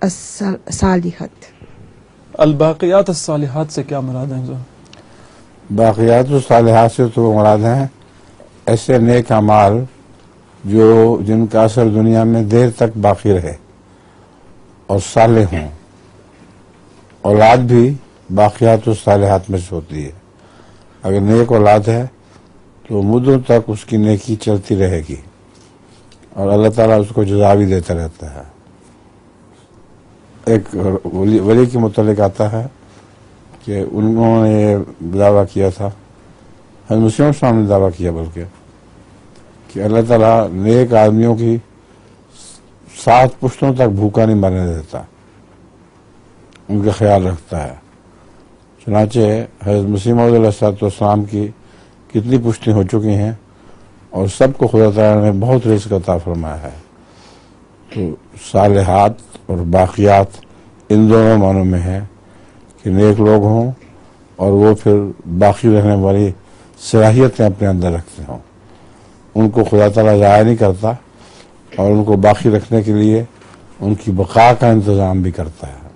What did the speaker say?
الصالحات۔ الباقیات الصالحات سے کیا مراد ہیں؟ باقیات الصالحات سے تو مراد ہیں ایسے نیک اعمال جن کا اثر دنیا میں دیر تک باقی رہے اور صالح ہوں۔ اولاد بھی باقیات الصالحات میں سے ہوتی ہے۔ اگر نیک اولاد ہے تو مدوں تک اس کی نیکی چلتی رہے گی اور اللہ تعالیٰ اس کو جزا بھی دیتا رہتا ہے۔ ایک ولی کے متعلق آتا ہے کہ انہوں نے یہ دعویٰ کیا تھا، حضرت مسیح السلام نے دعویٰ کیا بلکہ، کہ اللہ تعالیٰ نیک آدمیوں کی 7 پشتوں تک بھوکا نہیں مرنے دیتا، ان کا خیال رکھتا ہے۔ چنانچہ حضرت مسیح موعود علیہ السلام کی کتنی پشتیں ہو چکی ہیں اور سب کو خدا تعالیٰ نے بہت رزق عطا فرمایا ہے۔ تو صالحات اور باقیات ان دونوں معنوں میں ہے کہ نیک لوگ ہوں اور وہ پھر باقی رہنے والی صلاحیتیں اپنے اندر رکھتے ہوں، ان کو خدا تعالیٰ ضائع نہیں کرتا اور ان کو باقی رکھنے کے لیے ان کی بقا کا انتظام بھی کرتا ہے۔